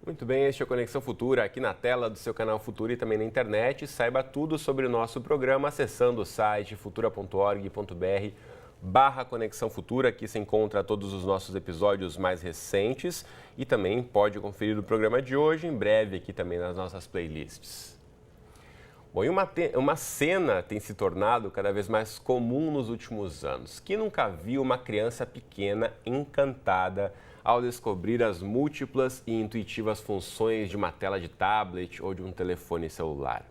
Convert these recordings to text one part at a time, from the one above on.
Muito bem, este é o Conexão Futura, aqui na tela do seu canal Futura e também na internet. Saiba tudo sobre o nosso programa acessando o site futura.org.br/Conexão Futura. Aqui se encontra todos os nossos episódios mais recentes e também pode conferir o programa de hoje em breve aqui também nas nossas playlists. Bom, e uma cena tem se tornado cada vez mais comum nos últimos anos. Quem nunca viu uma criança pequena encantada ao descobrir as múltiplas e intuitivas funções de uma tela de tablet ou de um telefone celular?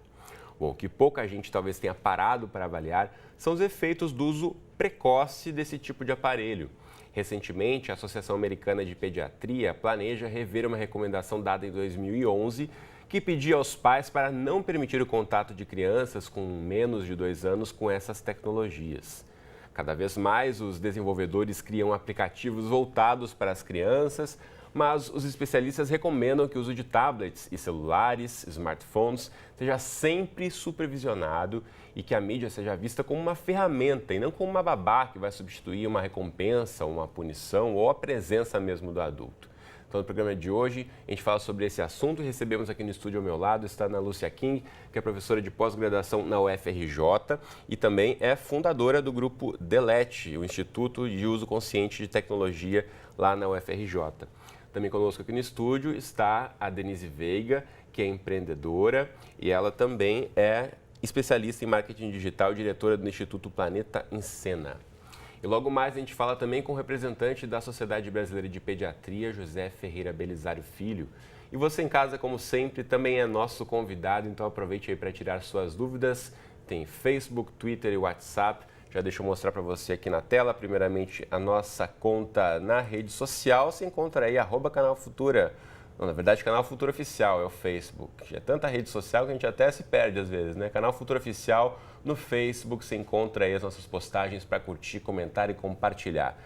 Bom, o que pouca gente talvez tenha parado para avaliar são os efeitos do uso precoce desse tipo de aparelho. Recentemente, a Associação Americana de Pediatria planeja rever uma recomendação dada em 2011 que pedia aos pais para não permitir o contato de crianças com menos de 2 anos com essas tecnologias. Cada vez mais, os desenvolvedores criam aplicativos voltados para as crianças, mas os especialistas recomendam que o uso de tablets e celulares, smartphones, seja sempre supervisionado e que a mídia seja vista como uma ferramenta e não como uma babá que vai substituir uma recompensa, uma punição ou a presença mesmo do adulto. Então, no programa de hoje, a gente fala sobre esse assunto e recebemos aqui no estúdio ao meu lado, está a Ana Lúcia King, que é professora de pós-graduação na UFRJ e também é fundadora do grupo DELETE, o Instituto de Uso Consciente de Tecnologia lá na UFRJ. Também conosco aqui no estúdio está a Denise Veiga, que é empreendedora e ela também é especialista em marketing digital e diretora do Instituto Planeta Encena. E logo mais a gente fala também com o representante da Sociedade Brasileira de Pediatria, José Ferreira Belisário Filho. E você em casa, como sempre, também é nosso convidado, então aproveite aí para tirar suas dúvidas. Tem Facebook, Twitter e WhatsApp. Já deixa eu mostrar para você aqui na tela, primeiramente, a nossa conta na rede social. Você encontra aí, @Canal Futura. Não, na verdade, Canal Futura Oficial é o Facebook. É tanta rede social que a gente até se perde às vezes, né? Canal Futura Oficial no Facebook, você encontra aí as nossas postagens para curtir, comentar e compartilhar.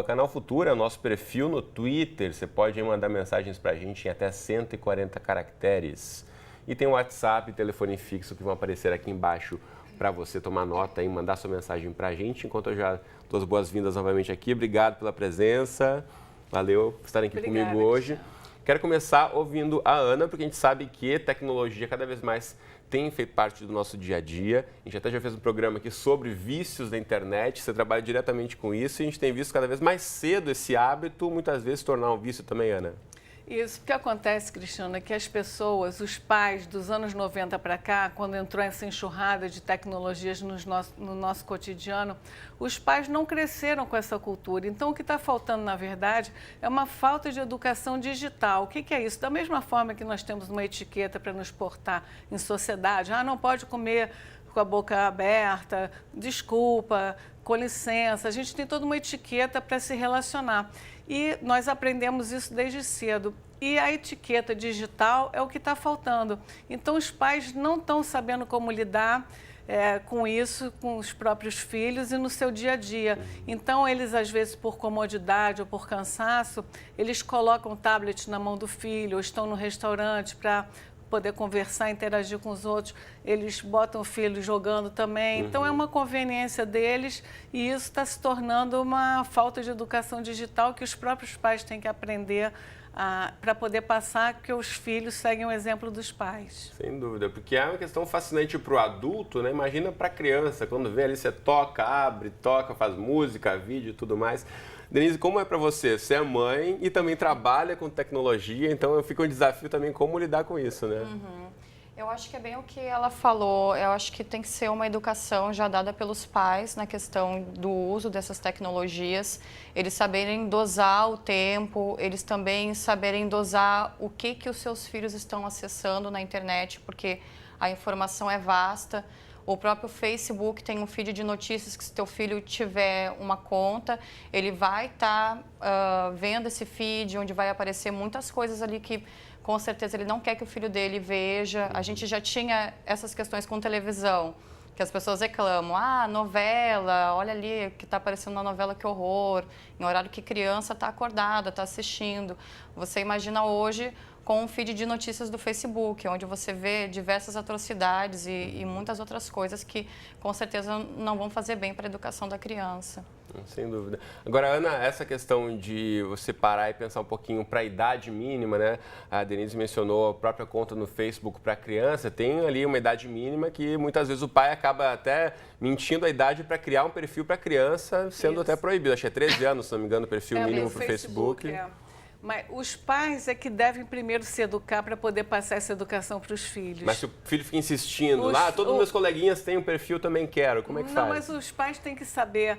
@Canal Futura é o nosso perfil no Twitter. Você pode mandar mensagens para a gente em até 140 caracteres. E tem o WhatsApp e telefone fixo que vão aparecer aqui embaixo para você tomar nota e mandar sua mensagem para a gente. Enquanto eu já dou as boas-vindas novamente aqui. Obrigado pela presença. Valeu por estarem aqui comigo hoje. Cristiano. Quero começar ouvindo a Ana, porque a gente sabe que tecnologia cada vez mais tem feito parte do nosso dia a dia. A gente até já fez um programa aqui sobre vícios da internet, você trabalha diretamente com isso e a gente tem visto cada vez mais cedo esse hábito, muitas vezes, se tornar um vício também, Ana. Isso, o que acontece, Cristiano, é que as pessoas, os pais dos anos 90 para cá, quando entrou essa enxurrada de tecnologias no nosso cotidiano, os pais não cresceram com essa cultura. Então, o que está faltando, na verdade, é uma falta de educação digital. O que é isso? Da mesma forma que nós temos uma etiqueta para nos portar em sociedade, não pode comer com a boca aberta, desculpa, com licença, a gente tem toda uma etiqueta para se relacionar. E nós aprendemos isso desde cedo. E a etiqueta digital é o que está faltando. Então, os pais não estão sabendo como lidar com isso, com os próprios filhos e no seu dia a dia. Então, eles, às vezes, por comodidade ou por cansaço, eles colocam o tablet na mão do filho ou estão no restaurante para poder conversar, interagir com os outros, eles botam o filho jogando também. Então, é uma conveniência deles e isso está se tornando uma falta de educação digital que os próprios pais têm que aprender para poder passar que os filhos seguem o exemplo dos pais. Sem dúvida, porque é uma questão fascinante para o adulto, né? Imagina para a criança, quando vê ali, você toca, abre, toca, faz música, vídeo e tudo mais. Denise, como é para você? Você é mãe e também trabalha com tecnologia, então fica um desafio também como lidar com isso, né? Eu acho que é bem o que ela falou, eu acho que tem que ser uma educação já dada pelos pais na questão do uso dessas tecnologias, eles saberem dosar o tempo, eles também saberem dosar o que os seus filhos estão acessando na internet, porque a informação é vasta. O próprio Facebook tem um feed de notícias que se teu filho tiver uma conta, ele vai estar vendo esse feed, onde vai aparecer muitas coisas ali que com certeza ele não quer que o filho dele veja. A gente já tinha essas questões com televisão, que as pessoas reclamam, novela, olha ali que está aparecendo na novela, que horror, em horário que criança está acordada, está assistindo. Você imagina hoje com o feed de notícias do Facebook, onde você vê diversas atrocidades e muitas outras coisas que com certeza não vão fazer bem para a educação da criança. Sem dúvida. Agora, Ana, essa questão de você parar e pensar um pouquinho para a idade mínima, né? A Denise mencionou a própria conta no Facebook para criança, tem ali uma idade mínima que muitas vezes o pai acaba até mentindo a idade para criar um perfil para criança, sendo até proibido. Acho que é 13 anos, se não me engano, o perfil mínimo para o Facebook. Mas os pais é que devem primeiro se educar para poder passar essa educação para os filhos. Mas se o filho fica insistindo, todos os meus coleguinhas têm um perfil, também quero, como é que faz? Não, mas os pais têm que saber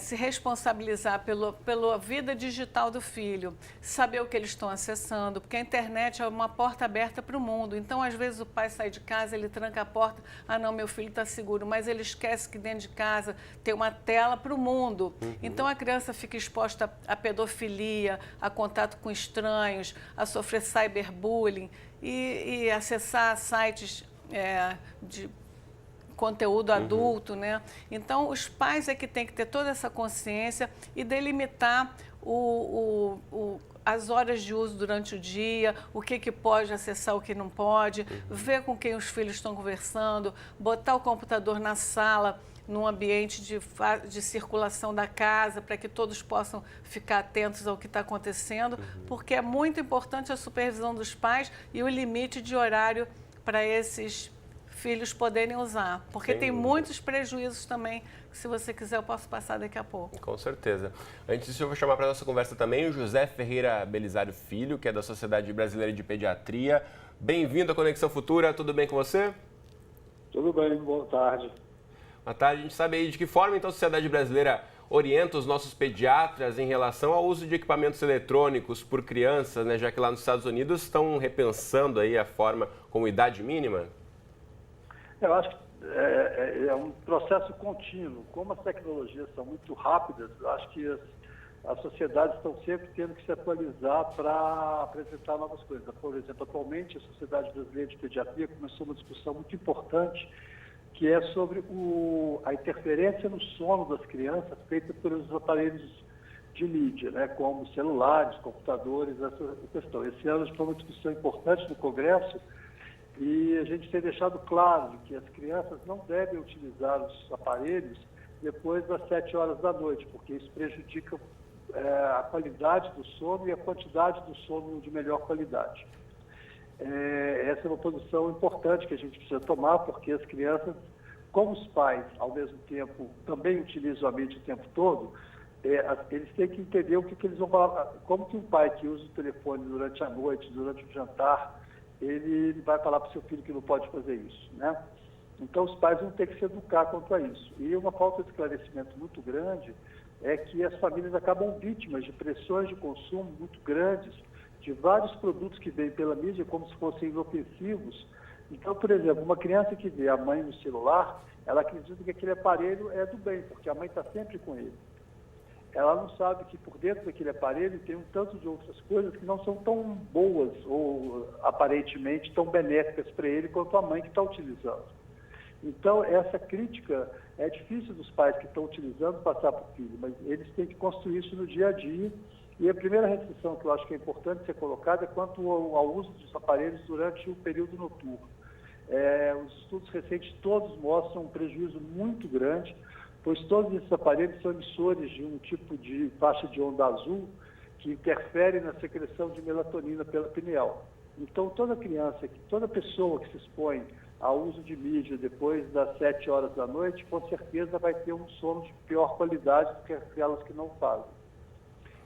se responsabilizar pela vida digital do filho, saber o que eles estão acessando, porque a internet é uma porta aberta para o mundo. Então, às vezes, o pai sai de casa, ele tranca a porta, não, meu filho está seguro, mas ele esquece que dentro de casa tem uma tela para o mundo. Então, a criança fica exposta à pedofilia, a contato com estranhos, a sofrer cyberbullying e acessar sites de conteúdo adulto, né? Então, os pais é que têm que ter toda essa consciência e delimitar as horas de uso durante o dia, o que pode acessar, o que não pode, ver com quem os filhos estão conversando, botar o computador na sala, num ambiente de circulação da casa, para que todos possam ficar atentos ao que está acontecendo, porque é muito importante a supervisão dos pais e o limite de horário para esses filhos poderem usar, porque tem muitos prejuízos também, que se você quiser eu posso passar daqui a pouco. Com certeza. Antes disso eu vou chamar para a nossa conversa também o José Ferreira Belisário Filho, que é da Sociedade Brasileira de Pediatria. Bem-vindo à Conexão Futura, tudo bem com você? Tudo bem, boa tarde. Boa tarde. A gente sabe aí de que forma então a Sociedade Brasileira orienta os nossos pediatras em relação ao uso de equipamentos eletrônicos por crianças, né? Já que lá nos Estados Unidos estão repensando aí a forma como idade mínima? Eu acho que é um processo contínuo. Como as tecnologias são muito rápidas, eu acho que as sociedades estão sempre tendo que se atualizar para apresentar novas coisas. Por exemplo, atualmente a Sociedade Brasileira de Pediatria começou uma discussão muito importante, que é sobre a interferência no sono das crianças feita pelos aparelhos de mídia, né, como celulares, computadores, essa questão. Esse ano foi uma discussão importante no Congresso e a gente tem deixado claro que as crianças não devem utilizar os aparelhos depois das 7 horas da noite, porque isso prejudica a qualidade do sono e a quantidade do sono de melhor qualidade. Essa é uma posição importante que a gente precisa tomar, porque as crianças, como os pais, ao mesmo tempo, também utilizam a mídia o tempo todo, eles têm que entender o que eles vão falar. Como que um pai que usa o telefone durante a noite, durante o jantar, ele vai falar para o seu filho que não pode fazer isso, né? Então, os pais vão ter que se educar quanto a isso. E uma falta de esclarecimento muito grande é que as famílias acabam vítimas de pressões de consumo muito grandes, de vários produtos que vêm pela mídia como se fossem inofensivos. Então, por exemplo, uma criança que vê a mãe no celular, ela acredita que aquele aparelho é do bem, porque a mãe está sempre com ele. Ela não sabe que por dentro daquele aparelho tem um tanto de outras coisas que não são tão boas ou aparentemente tão benéficas para ele quanto a mãe que está utilizando. Então, essa crítica é difícil dos pais que estão utilizando passar para o filho, mas eles têm que construir isso no dia a dia. E a primeira restrição que eu acho que é importante ser colocada é quanto ao uso dos aparelhos durante o período noturno. Os estudos recentes todos mostram um prejuízo muito grande, pois todos esses aparelhos são emissores de um tipo de faixa de onda azul que interfere na secreção de melatonina pela pineal. Então, toda criança, toda pessoa que se expõe ao uso de mídia depois das 7 horas da noite, com certeza vai ter um sono de pior qualidade do que aquelas que não fazem.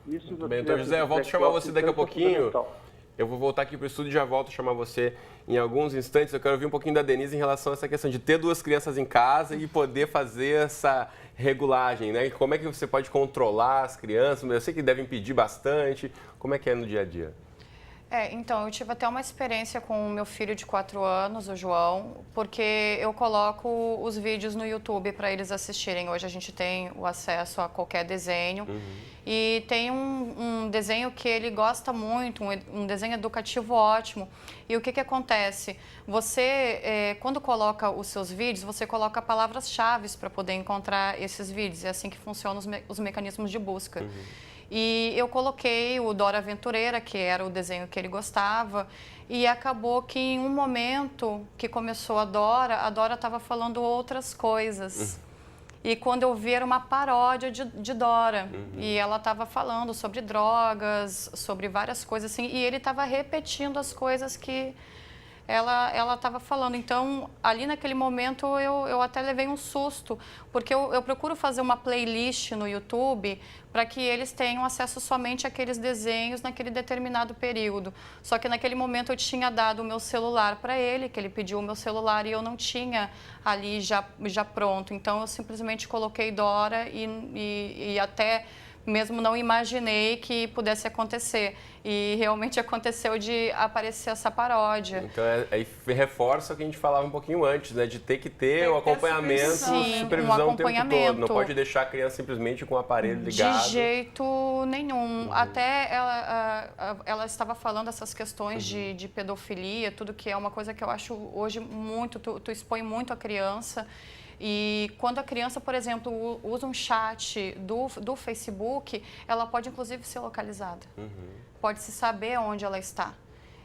Isso muito bem, então, José, eu volto a chamar você daqui a pouquinho. Eu vou voltar aqui para o estúdio e já volto a chamar você em alguns instantes. Eu quero ouvir um pouquinho da Denise em relação a essa questão de ter 2 crianças em casa e poder fazer essa regulagem, né? Como é que você pode controlar as crianças? Eu sei que devem pedir bastante. Como é que é no dia a dia? Então, eu tive até uma experiência com o meu filho de 4 anos, o João, porque eu coloco os vídeos no YouTube para eles assistirem. Hoje a gente tem o acesso a qualquer desenho. E tem um desenho que ele gosta muito, um desenho educativo ótimo. E o que acontece? Você, quando coloca os seus vídeos, você coloca palavras-chave para poder encontrar esses vídeos. É assim que funcionam os mecanismos de busca. E eu coloquei o Dora Aventureira, que era o desenho que ele gostava, e acabou que em um momento que começou a Dora estava falando outras coisas. E quando eu vi, era uma paródia de Dora. E ela estava falando sobre drogas, sobre várias coisas assim, e ele estava repetindo as coisas que ela estava falando. Então, ali naquele momento, eu até levei um susto, porque eu procuro fazer uma playlist no YouTube para que eles tenham acesso somente àqueles desenhos naquele determinado período. Só que naquele momento eu tinha dado o meu celular para ele, que ele pediu o meu celular e eu não tinha ali já pronto. Então, eu simplesmente coloquei Dora e até mesmo não imaginei que pudesse acontecer. E realmente aconteceu de aparecer essa paródia. Então, aí reforça o que a gente falava um pouquinho antes, né? De ter que ter o acompanhamento, supervisão o tempo todo. Não pode deixar a criança simplesmente com o aparelho ligado. De jeito nenhum. Até ela estava falando essas questões de pedofilia, tudo que é uma coisa que eu acho hoje muito... Tu expõe muito a criança. E quando a criança, por exemplo, usa um chat do Facebook, ela pode inclusive ser localizada. Pode-se saber onde ela está.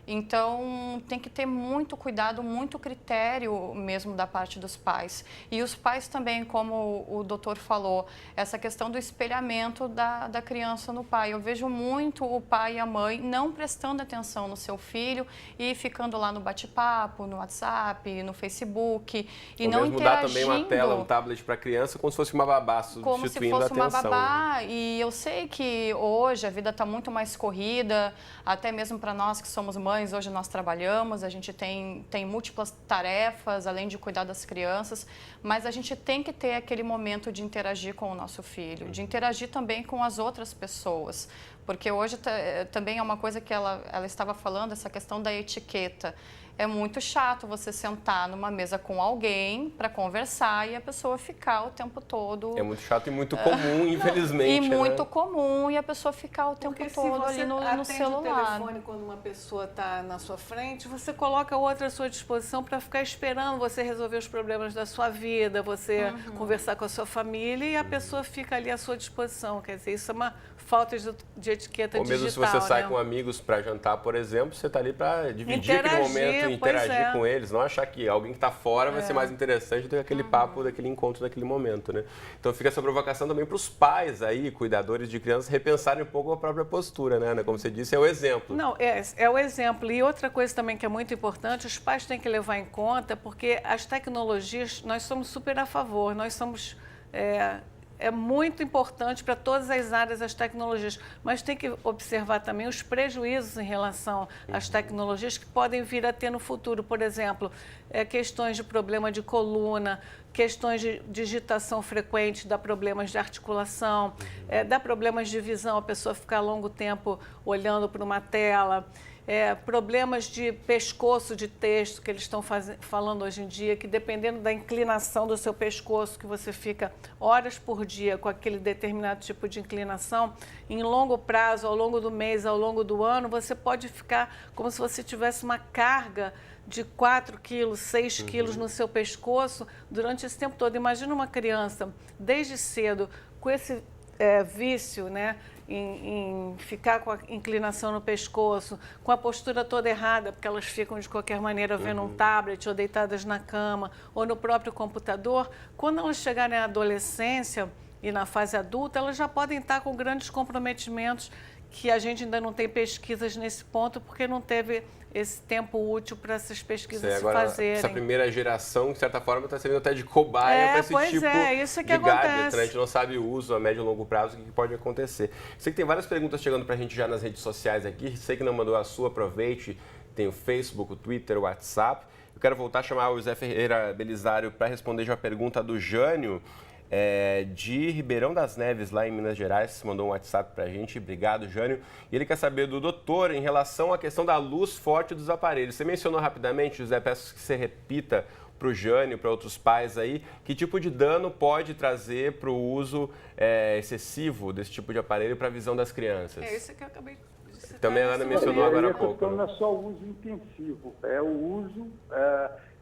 Então, tem que ter muito cuidado, muito critério mesmo da parte dos pais. E os pais também, como o doutor falou, essa questão do espelhamento da criança no pai. Eu vejo muito o pai e a mãe não prestando atenção no seu filho e ficando lá no bate-papo, no WhatsApp, no Facebook e ou não mesmo interagindo. Dar também uma tela, um tablet para a criança como se fosse uma babá, substituindo como se fosse a atenção. uma babá. E eu sei que hoje a vida está muito mais corrida, até mesmo para nós que somos mães. Hoje nós trabalhamos, a gente tem múltiplas tarefas, além de cuidar das crianças, mas a gente tem que ter aquele momento de interagir com o nosso filho, de interagir também com as outras pessoas, porque hoje também é uma coisa que ela estava falando, essa questão da etiqueta. É muito chato você sentar numa mesa com alguém para conversar e a pessoa ficar o tempo todo... É muito chato e muito comum, infelizmente. E muito comum, e a pessoa ficar o tempo todo ali no celular. Se você atende o telefone quando uma pessoa está na sua frente, você coloca outra à sua disposição para ficar esperando você resolver os problemas da sua vida, você conversar com a sua família e a pessoa fica ali à sua disposição. Quer dizer, isso é uma falta de etiqueta digital. Ou mesmo se você sai com amigos para jantar, por exemplo, você está ali para dividir aquele momento, interagir com eles, não achar que alguém que está fora vai ser mais interessante do que aquele papo, daquele encontro, daquele momento, né? Então fica essa provocação também para os pais aí, cuidadores de crianças, repensarem um pouco a própria postura, né? Como você disse, é o exemplo. Não, é o exemplo. E outra coisa também que é muito importante, os pais têm que levar em conta, porque as tecnologias, nós somos super a favor, nós somos... É muito importante para todas as áreas as tecnologias, mas tem que observar também os prejuízos em relação às tecnologias que podem vir a ter no futuro. Por exemplo, questões de problema de coluna, questões de digitação frequente, dá problemas de articulação, dá problemas de visão, a pessoa ficar longo tempo olhando para uma tela. Problemas de pescoço de texto que eles estão falando hoje em dia, que dependendo da inclinação do seu pescoço, que você fica horas por dia com aquele determinado tipo de inclinação, em longo prazo, ao longo do mês, ao longo do ano, você pode ficar como se você tivesse uma carga de 4 quilos, 6 quilos no seu pescoço durante esse tempo todo. Imagina uma criança, desde cedo, com esse vício, né? Em ficar com a inclinação no pescoço, com a postura toda errada, porque elas ficam de qualquer maneira vendo um tablet ou deitadas na cama ou no próprio computador. Quando elas chegarem à adolescência e na fase adulta, elas já podem estar com grandes comprometimentos que a gente ainda não tem pesquisas nesse ponto, porque não teve esse tempo útil para essas pesquisas se fazerem. Essa primeira geração, de certa forma, está servindo até de cobaia para esse tipo isso de gadget. Né? A gente não sabe o uso a médio e longo prazo, o que pode acontecer. Sei que tem várias perguntas chegando para a gente já nas redes sociais aqui. Sei que não mandou a sua, aproveite. Tem o Facebook, o Twitter, o WhatsApp. Eu quero voltar a chamar o José Ferreira Belisário para responder já a pergunta do Jânio, de Ribeirão das Neves, lá em Minas Gerais, mandou um WhatsApp para a gente. Obrigado, Jânio. E ele quer saber do doutor em relação à questão da luz forte dos aparelhos. Você mencionou rapidamente, José, peço que você repita para o Jânio, para outros pais aí, que tipo de dano pode trazer para o uso excessivo desse tipo de aparelho para a visão das crianças? Isso que eu acabei de citar. Também a Ana mencionou agora há pouco. Então não é só o uso intensivo, é o uso,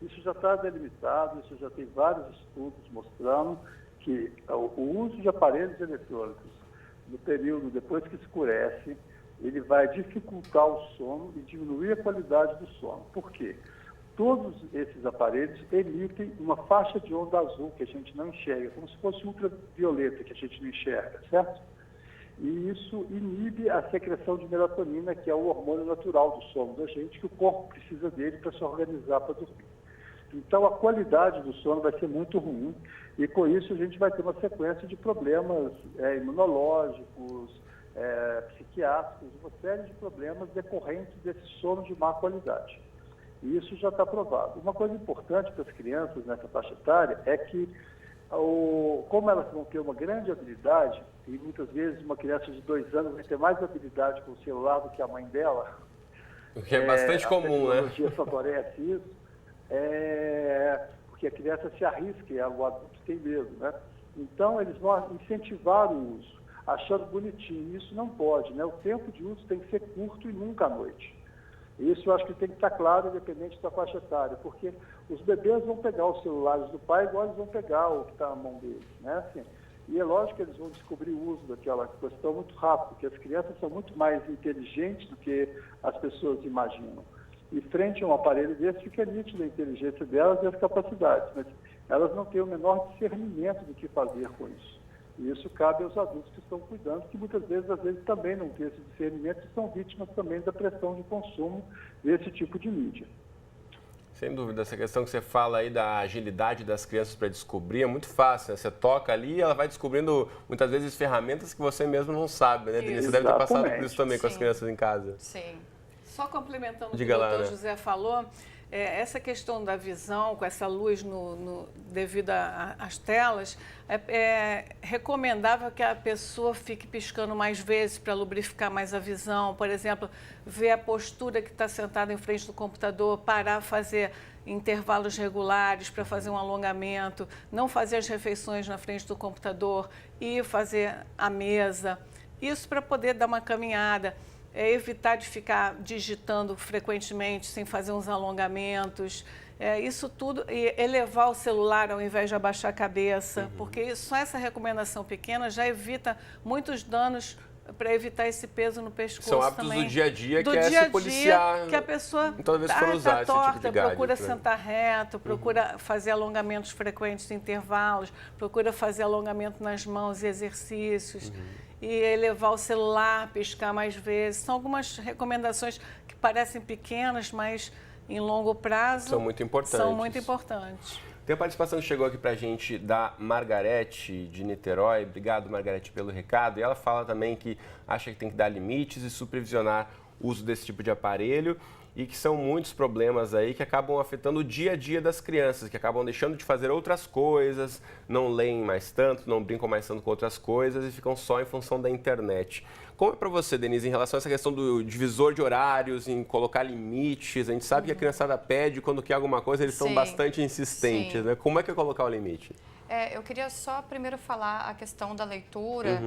isso já está delimitado, isso já tem vários estudos mostrando que o uso de aparelhos eletrônicos no período depois que escurece, ele vai dificultar o sono e diminuir a qualidade do sono. Por quê? Todos esses aparelhos emitem uma faixa de onda azul que a gente não enxerga, como se fosse ultravioleta que a gente não enxerga, certo? E isso inibe a secreção de melatonina, que é o hormônio natural do sono da gente, que o corpo precisa dele para se organizar para dormir. Então, a qualidade do sono vai ser muito ruim e, com isso, a gente vai ter uma sequência de problemas imunológicos, psiquiátricos, uma série de problemas decorrentes desse sono de má qualidade. E isso já está provado. Uma coisa importante para as crianças nessa faixa etária é que, como elas vão ter uma grande habilidade, e muitas vezes uma criança de 2 anos vai ter mais habilidade com o celular do que a mãe dela, o que é bastante comum, né? A tecnologia favorece isso, porque a criança se arrisca e o adulto tem medo, né? Então, eles vão incentivar o uso, achando bonitinho. Isso não pode, né? O tempo de uso tem que ser curto e nunca à noite. Isso eu acho que tem que estar claro, independente da faixa etária, porque os bebês vão pegar os celulares do pai igual eles vão pegar o que está na mão deles, né? Assim, e é lógico que eles vão descobrir o uso daquela questão muito rápido, porque as crianças são muito mais inteligentes do que as pessoas imaginam. E frente a um aparelho desse, fica nítida a inteligência delas e as capacidades, mas elas não têm o menor discernimento do que fazer com isso. E isso cabe aos adultos que estão cuidando, que muitas vezes, às vezes, também não têm esse discernimento e são vítimas também da pressão de consumo desse tipo de mídia. Sem dúvida, essa questão que você fala aí da agilidade das crianças para descobrir é muito fácil, né? Você toca ali e ela vai descobrindo, muitas vezes, ferramentas que você mesmo não sabe, né, Denise? Você deve ter passado por isso também com as crianças em casa. Sim. Só complementando o que Diga o lá, doutor né? José falou, essa questão da visão, com essa luz devido às telas, é recomendável que a pessoa fique piscando mais vezes para lubrificar mais a visão. Por exemplo, ver a postura que está sentada em frente do computador, parar, fazer intervalos regulares para fazer um alongamento, não fazer as refeições na frente do computador e fazer a mesa. Isso para poder dar uma caminhada. Evitar de ficar digitando frequentemente, sem fazer uns alongamentos, isso tudo, e elevar o celular ao invés de abaixar a cabeça, porque só essa recomendação pequena já evita muitos danos para evitar esse peso no pescoço. São hábitos também. do dia a dia do que dia é se policiar. Que a pessoa toda vez que for usar tá torta, esse tipo de gadget, procura né? sentar reto, procura fazer alongamentos frequentes, intervalos, procura fazer alongamento nas mãos e exercícios. E elevar o celular, piscar mais vezes. São algumas recomendações que parecem pequenas, mas em longo prazo são muito importantes. São muito importantes. Tem a participação que chegou aqui pra gente da Margarete de Niterói. Obrigado, Margarete, pelo recado. E ela fala também que acha que tem que dar limites e supervisionar o uso desse tipo de aparelho e que são muitos problemas aí que acabam afetando o dia a dia das crianças, que acabam deixando de fazer outras coisas, não leem mais tanto, não brincam mais tanto com outras coisas e ficam só em função da internet. Como é para você, Denise, em relação a essa questão do divisor de horários, em colocar limites? A gente sabe que a criançada pede, quando quer alguma coisa, eles são bastante insistentes, né? Como é que é colocar o limite? Eu queria só primeiro falar a questão da leitura,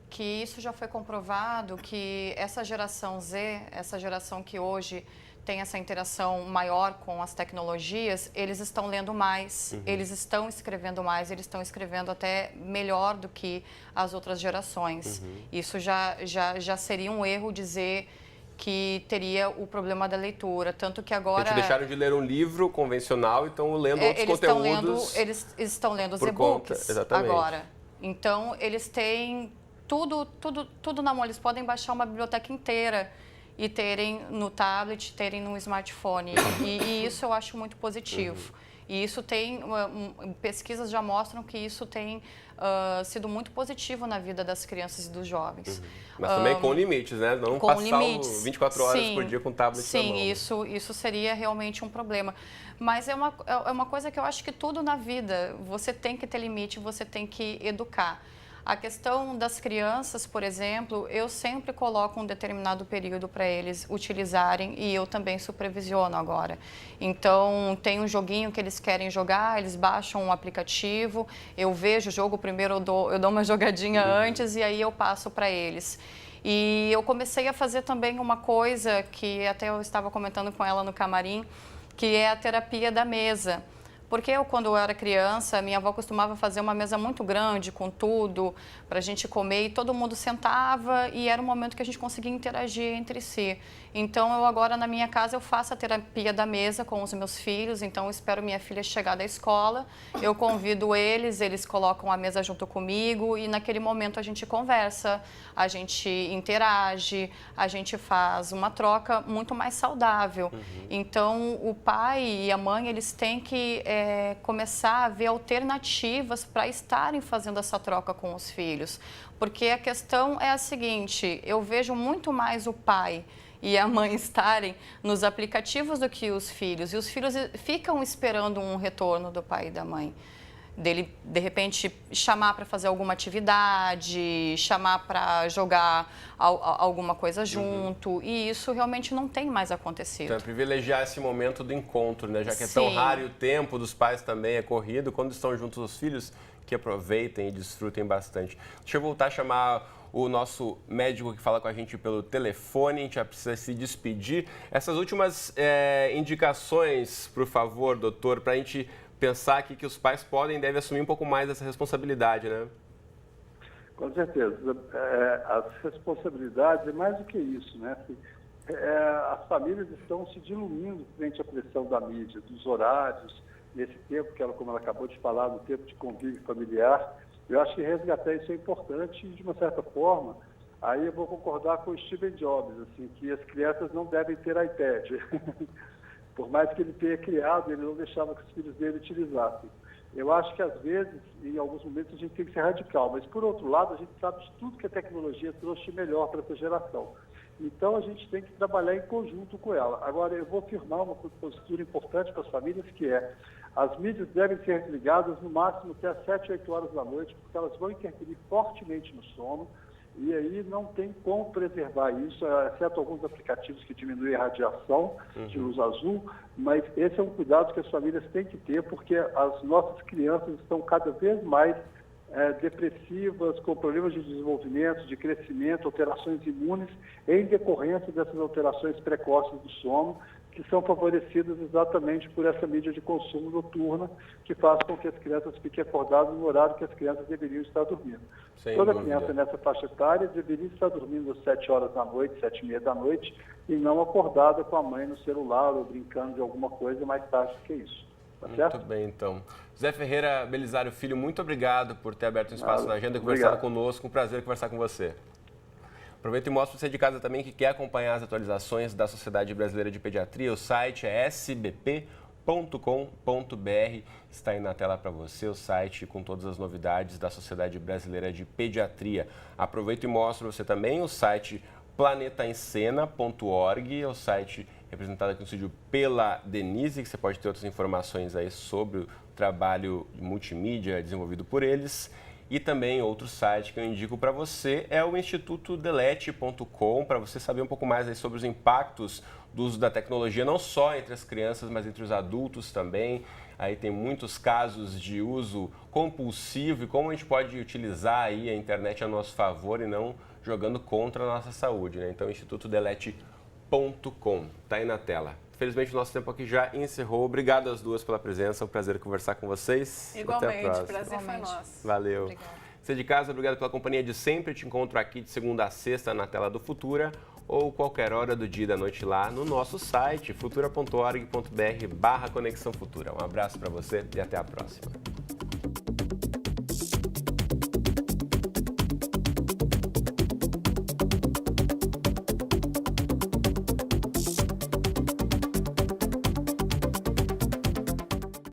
que isso já foi comprovado, que essa geração Z, essa geração que hoje tem essa interação maior com as tecnologias, eles estão lendo mais, eles estão escrevendo mais, eles estão escrevendo até melhor do que as outras gerações. Isso já seria um erro dizer que teria o problema da leitura, tanto que agora... Eles deixaram de ler um livro convencional e estão lendo outros conteúdos... Eles estão lendo os e-books agora. Então, eles têm tudo na mão, eles podem baixar uma biblioteca inteira e terem no tablet, terem no smartphone. E isso eu acho muito positivo. E isso tem, pesquisas já mostram que isso tem sido muito positivo na vida das crianças e dos jovens. Mas também com limites, né? Não com passar limites. 24 horas por dia com tablet na mão. Sim, isso seria realmente um problema. Mas é uma coisa que eu acho que tudo na vida, você tem que ter limite, você tem que educar. A questão das crianças, por exemplo, eu sempre coloco um determinado período para eles utilizarem e eu também supervisiono agora. Então, tem um joguinho que eles querem jogar, eles baixam um aplicativo, eu vejo o jogo, primeiro eu dou uma jogadinha antes e aí eu passo para eles. E eu comecei a fazer também uma coisa que até eu estava comentando com ela no camarim, que é a terapia da mesa. Porque quando eu era criança, minha avó costumava fazer uma mesa muito grande com tudo para a gente comer e todo mundo sentava e era um momento que a gente conseguia interagir entre si. Então, eu agora na minha casa eu faço a terapia da mesa com os meus filhos, então eu espero minha filha chegar da escola, eu convido eles colocam a mesa junto comigo e naquele momento a gente conversa, a gente interage, a gente faz uma troca muito mais saudável. Então, o pai e a mãe, eles têm que começar a ver alternativas para estarem fazendo essa troca com os filhos. Porque a questão é a seguinte, eu vejo muito mais o pai e a mãe estarem nos aplicativos do que os filhos. E os filhos ficam esperando um retorno do pai e da mãe. Dele, de repente, chamar para fazer alguma atividade, chamar para jogar alguma coisa junto. E isso realmente não tem mais acontecido. Então, é privilegiar esse momento do encontro, né? Já que é tão raro e o tempo dos pais também é corrido, quando estão juntos os filhos, que aproveitem e desfrutem bastante. Deixa eu voltar a chamar o nosso médico que fala com a gente pelo telefone, a gente já precisa se despedir. Essas últimas indicações, por favor, doutor, para a gente pensar aqui que os pais podem e devem assumir um pouco mais dessa responsabilidade, né? Com certeza. As responsabilidades é mais do que isso, né? As famílias estão se diluindo frente à pressão da mídia, dos horários, nesse tempo que como ela acabou de falar, no tempo de convívio familiar. Eu acho que resgatar isso é importante e, de uma certa forma, aí eu vou concordar com o Steve Jobs, assim, que as crianças não devem ter iPad. Por mais que ele tenha criado, ele não deixava que os filhos dele utilizassem. Eu acho que, às vezes, em alguns momentos, a gente tem que ser radical, mas, por outro lado, a gente sabe de tudo que a tecnologia trouxe melhor para essa geração. Então, a gente tem que trabalhar em conjunto com ela. Agora, eu vou afirmar uma postura importante para as famílias, que as mídias devem ser desligadas no máximo até às 7, 8 horas da noite, porque elas vão interferir fortemente no sono, e aí não tem como preservar isso, exceto alguns aplicativos que diminuem a radiação de luz azul, mas esse é um cuidado que as famílias têm que ter, porque as nossas crianças estão cada vez mais depressivas, com problemas de desenvolvimento, de crescimento, alterações imunes, em decorrência dessas alterações precoces do sono, que são favorecidas exatamente por essa mídia de consumo noturna, que faz com que as crianças fiquem acordadas no horário que as crianças deveriam estar dormindo. Toda criança nessa faixa etária deveria estar dormindo às 7 horas da noite, 7h30 da noite, e não acordada com a mãe no celular ou brincando de alguma coisa mais tarde do que isso. Tá certo? Muito bem, então. Zé Ferreira Belisário Filho, muito obrigado por ter aberto um espaço na agenda e conversado conosco. Um prazer conversar com você. Aproveito e mostro para você de casa também que quer acompanhar as atualizações da Sociedade Brasileira de Pediatria. O site é sbp.com.br. Está aí na tela para você o site com todas as novidades da Sociedade Brasileira de Pediatria. Aproveito e mostro para você também o site planetaencena.org, é o site representado aqui no estúdio pela Denise, que você pode ter outras informações aí sobre o trabalho multimídia desenvolvido por eles. E também outro site que eu indico para você é o institutodelete.com, para você saber um pouco mais aí sobre os impactos do uso da tecnologia, não só entre as crianças, mas entre os adultos também. Aí tem muitos casos de uso compulsivo e como a gente pode utilizar aí a internet a nosso favor e não jogando contra a nossa saúde, né? Então, institutodelete.com, tá aí na tela. Infelizmente, o nosso tempo aqui já encerrou. Obrigado às duas pela presença. É um prazer conversar com vocês. Igualmente, o prazer foi nosso. Valeu. Obrigada. Você de casa, obrigado pela companhia de sempre. Te encontro aqui de segunda a sexta na tela do Futura ou qualquer hora do dia e da noite lá no nosso site, futura.org.br/Conexão Futura. Um abraço para você e até a próxima.